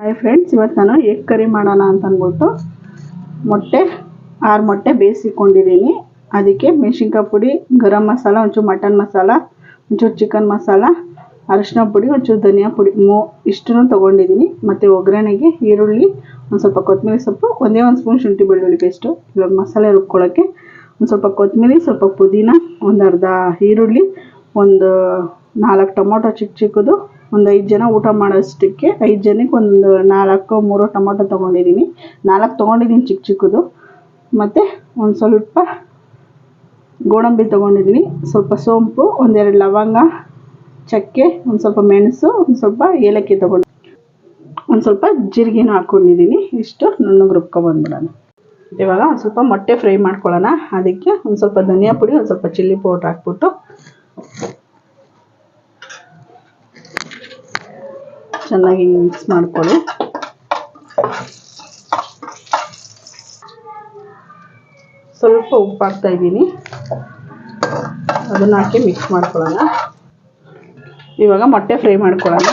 Hi friends, ಇವತ್ತು ನಾನು egg curry ಮಾಡೋಣ ಅಂತ ಅಂದ್ಬಿಟ್ಟು ಮೊಟ್ಟೆ 6 ಮೊಟ್ಟೆ ಬೇಯಿಸಿಕೊಂಡಿದ್ದೀನಿ. ಅದಕ್ಕೆ ಮೆಣಸಿನ್ಕಾಯಿ ಪುಡಿ, ಗರಂ ಮಸಾಲ, ಒಂಚೂರು ಮಟನ್ ಮಸಾಲ, ಒಂಚೂರು ಚಿಕನ್ ಮಸಾಲ, ಅರಿಶಿನ ಪುಡಿ, ಒಂಚೂರು ಧನಿಯಾ ಪುಡಿ ಇಷ್ಟನ್ನು ತೊಗೊಂಡಿದ್ದೀನಿ. ಮತ್ತು ಒಗ್ಗರಣೆಗೆ ಈರುಳ್ಳಿ, ಒಂದು ಸ್ವಲ್ಪ ಕೊತ್ತಂಬರಿ ಸೊಪ್ಪು, ಒಂದೇ ಒಂದು ಸ್ಪೂನ್ ಶುಂಠಿ ಬೆಳ್ಳುಳ್ಳಿ ಪೇಸ್ಟು. ಇವಾಗ ಮಸಾಲೆ ರುಬ್ಕೊಳ್ಳೋಕ್ಕೆ ಒಂದು ಸ್ವಲ್ಪ ಕೊತ್ತಂಬರಿ, ಸ್ವಲ್ಪ ಪುದೀನ, ಒಂದು ಅರ್ಧ ಈರುಳ್ಳಿ, ಒಂದು 4 ಟೊಮೊಟೊ ಚಿಕ್ಕದು, ಒಂದು 5 ಜನ ಊಟ ಮಾಡೋಷ್ಟಕ್ಕೆ 5 ಜನಕ್ಕೆ ಒಂದು 4-3 ಟೊಮೊಟೊ ತೊಗೊಂಡಿದ್ದೀನಿ. 4 ತೊಗೊಂಡಿದ್ದೀನಿ ಚಿಕ್ಕದು. ಮತ್ತು ಒಂದು ಸ್ವಲ್ಪ ಗೋಡಂಬಿ ತೊಗೊಂಡಿದ್ದೀನಿ, ಸ್ವಲ್ಪ ಸೋಂಪು, 1-2 ಲವಂಗ, ಚಕ್ಕೆ, ಒಂದು ಸ್ವಲ್ಪ ಮೆಣಸು, ಒಂದು ಸ್ವಲ್ಪ ಏಲಕ್ಕಿ ತೊಗೊಂಡಿದ್ದೀನಿ, ಒಂದು ಸ್ವಲ್ಪ ಜೀರಿಗೆನೂ ಹಾಕ್ಕೊಂಡಿದ್ದೀನಿ. ಇಷ್ಟು ನುಣ್ಣಗೆ ರುಬ್ಕೊಬಂದ್ಬಿಡೋಣ. ಇವಾಗ ಒಂದು ಸ್ವಲ್ಪ ಮೊಟ್ಟೆ ಫ್ರೈ ಮಾಡ್ಕೊಳ್ಳೋಣ. ಅದಕ್ಕೆ ಒಂದು ಸ್ವಲ್ಪ ಧನಿಯಾ ಪುಡಿ, ಒಂದು ಸ್ವಲ್ಪ ಚಿಲ್ಲಿ ಪೌಡ್ರ್ ಹಾಕ್ಬಿಟ್ಟು ಚೆನ್ನಾಗಿ ಮಿಕ್ಸ್ ಮಾಡ್ಕೊಳ್ಳಿ. ಸ್ವಲ್ಪ ಉಪ್ಪು ಹಾಕ್ತಾ ಇದ್ದೀನಿ, ಅದನ್ನು ಹಾಕಿ ಮಿಕ್ಸ್ ಮಾಡ್ಕೊಳ್ಳೋಣ. ಇವಾಗ ಮೊಟ್ಟೆ ಫ್ರೈ ಮಾಡ್ಕೊಳ್ಳೋಣ.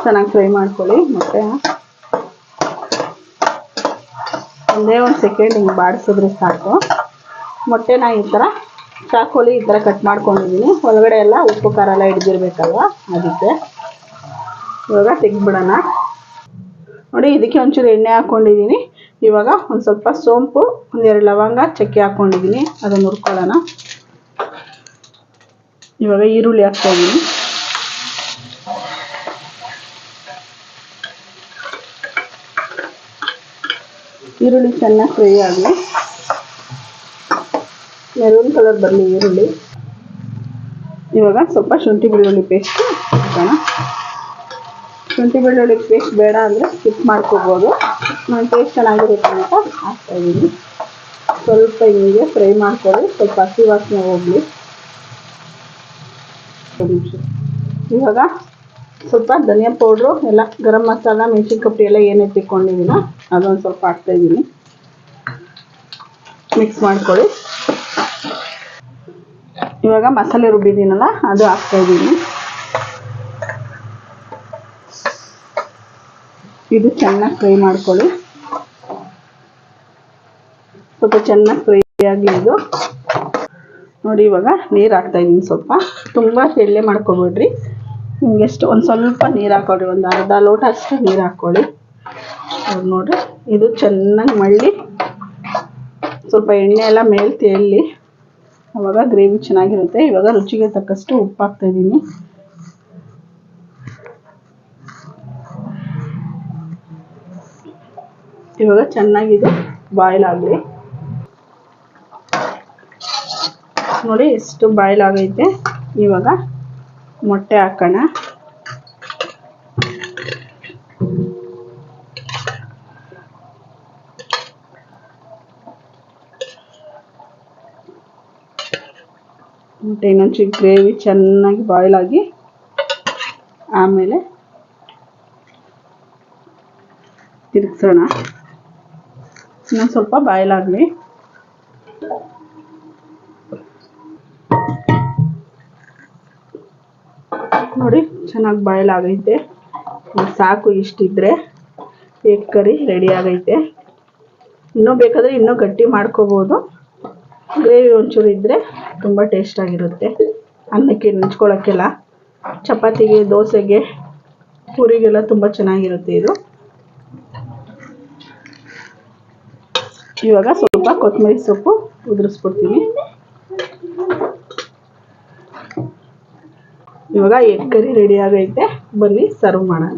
ಚೆನ್ನಾಗಿ ಫ್ರೈ ಮಾಡ್ಕೊಳ್ಳಿ. ಮೊಟ್ಟೆ ಒಂದೇ ಒಂದು ಸೆಕೆಂಡ್ ಹಿಂಗೆ ಬಾಡಿಸಿದ್ರೆ ಸಾಕು. ಮೊಟ್ಟೆನ ಈ ಥರ ಚಾಕೋಲಿ ಈ ಥರ ಕಟ್ ಮಾಡ್ಕೊಂಡಿದ್ದೀನಿ. ಒಳಗಡೆ ಎಲ್ಲ ಉಪ್ಪು ಖಾರ ಎಲ್ಲ ಹಿಡ್ದಿರ್ಬೇಕಲ್ವ, ಅದಕ್ಕೆ. ಇವಾಗ ತೆಗೆದ್ಬಿಡೋಣ. ನೋಡಿ, ಇದಕ್ಕೆ ಒಂಚೂರು ಎಣ್ಣೆ ಹಾಕ್ಕೊಂಡಿದ್ದೀನಿ. ಇವಾಗ ಒಂದು ಸ್ವಲ್ಪ ಸೋಂಪು, 1-2 ಲವಂಗ, ಚಕ್ಕೆ ಹಾಕ್ಕೊಂಡಿದ್ದೀನಿ. ಅದನ್ನು ಹುರ್ಕೊಳ್ಳೋಣ. ಇವಾಗ ಈರುಳ್ಳಿ ಹಾಕ್ತಾಯಿದ್ದೀನಿ. ಈರುಳ್ಳಿ ಚೆನ್ನಾಗಿ ಫ್ರೈ ಆಗಲಿ, ಮೆರೂನ್ ಕಲರ್ ಬರಲಿ ಈರುಳ್ಳಿ. ಇವಾಗ ಸ್ವಲ್ಪ ಶುಂಠಿ ಬೆಳ್ಳುಳ್ಳಿ ಪೇಸ್ಟ್ ಹಾಕೋಣ. ಶುಂಠಿ ಬೆಳ್ಳುಳ್ಳಿ ಪೇಸ್ಟ್ ಬೇಡ ಅಂದರೆ ಸ್ಕಿಪ್ ಮಾಡ್ಕೋಬೋದು. ನಾನು ಟೇಸ್ಟ್ ಚೆನ್ನಾಗಿರುತ್ತೆ ಅಂತ ಹಾಕ್ತಾಯಿದ್ದೀನಿ. ಸ್ವಲ್ಪ ಹಿಂಗೆ ಫ್ರೈ ಮಾಡ್ಕೊಳ್ಳಿ, ಸ್ವಲ್ಪ ಹಸಿ ವಾಸನೆ ಹೋಗಲಿ. ಇವಾಗ ಸ್ವಲ್ಪ ಧನಿಯಾ ಪೌಡ್ರು ಎಲ್ಲ, ಗರಂ ಮಸಾಲ, ಮೆಣಸಿನ್ಕಾಯಿ ಪುಡಿ ಎಲ್ಲ ಏನೇ ತಿಕ್ಕೊಂಡಿದ್ದೀನೋ ಅದೊಂದು ಸ್ವಲ್ಪ ಹಾಕ್ತಾಯಿದ್ದೀನಿ. ಮಿಕ್ಸ್ ಮಾಡ್ಕೊಳ್ಳಿ. ಇವಾಗ ಮಸಾಲೆ ರುಬ್ಬಿದ್ದೀನಲ್ಲ ಅದು ಹಾಕ್ತಾಯಿದ್ದೀನಿ. ಇದು ಚೆನ್ನಾಗಿ ಫ್ರೈ ಮಾಡ್ಕೊಳ್ಳಿ. ಸ್ವಲ್ಪ ಚೆನ್ನಾಗಿ ಫ್ರೈ ಆಗಲಿ ಇದು. ನೋಡಿ, ಇವಾಗ ನೀರು ಹಾಕ್ತಾಯಿದ್ದೀನಿ. ಸ್ವಲ್ಪ ತುಂಬ ತೆಳ್ಳೆ ಮಾಡ್ಕೊಬೇಡ್ರಿ. ನಿಮಗೆಷ್ಟು ಒಂದು ಸ್ವಲ್ಪ ನೀರು ಹಾಕ್ಕೊಳ್ಳಿ, ಒಂದು ಅರ್ಧ ಲೋಟ ಅಷ್ಟು ನೀರು ಹಾಕ್ಕೊಳ್ಳಿ. ನೋಡಿರಿ, ಇದು ಚೆನ್ನಾಗಿ ಮಳ್ಳಿ ಸ್ವಲ್ಪ ಎಣ್ಣೆ ಎಲ್ಲ ಮೇಲೆ ತೇಲಿ, ಆವಾಗ ಗ್ರೇವಿ ಚೆನ್ನಾಗಿರುತ್ತೆ. ಇವಾಗ ರುಚಿಗೆ ತಕ್ಕಷ್ಟು ಉಪ್ಪು ಹಾಕ್ತಾಯಿದ್ದೀನಿ. ಇವಾಗ ಚೆನ್ನಾಗಿದು ಬಾಯ್ಲ್ ಆಗಲಿ. ನೋಡಿ ಎಷ್ಟು ಬಾಯ್ಲ್ ಆಗೈತೆ. ಇವಾಗ ಮೊಟ್ಟೆ ಹಾಕೋಣ. ಮೊಟ್ಟೆ ಇನ್ನೊಂಚೂರು ಗ್ರೇವಿ ಚೆನ್ನಾಗಿ ಬಾಯ್ಲ್ ಆಗಿ ಆಮೇಲೆ ತಿರುಗಿಸೋಣ. ಇನ್ನೊಂದು ಸ್ವಲ್ಪ ಬಾಯ್ಲ್ ಆಗಲಿ. ನೋಡಿ, ಚೆನ್ನಾಗಿ ಬಾಯ್ಲ್ ಆಗೈತೆ. ಸಾಕು, ಇಷ್ಟಿದ್ರೆ ಎಗ್ ಕರಿ ರೆಡಿ ಆಗೈತೆ. ಇನ್ನೂ ಬೇಕಾದರೆ ಇನ್ನೂ ಗಟ್ಟಿ ಮಾಡ್ಕೋಬೋದು. ಗ್ರೇವಿ ಒಂಚೂರು ಇದ್ದರೆ ತುಂಬ ಟೇಸ್ಟಾಗಿರುತ್ತೆ. ಅನ್ನಕ್ಕೆ ನೆಂಚ್ಕೊಳ್ಳೋಕ್ಕೆಲ್ಲ, ಚಪಾತಿಗೆ, ದೋಸೆಗೆ, ಪೂರಿಗೆಲ್ಲ ತುಂಬ ಚೆನ್ನಾಗಿರುತ್ತೆ ಇದು. ಇವಾಗ ಸ್ವಲ್ಪ ಕೊತ್ತಂಬರಿ ಸೊಪ್ಪು ಉದುರಿಸ್ಬಿಡ್ತೀನಿ. ಇವಾಗ ಎಗ್ ಕರಿ ರೆಡಿ ಆಗೈತೆ. ಬನ್ನಿ ಸರ್ವ್ ಮಾಡೋಣ.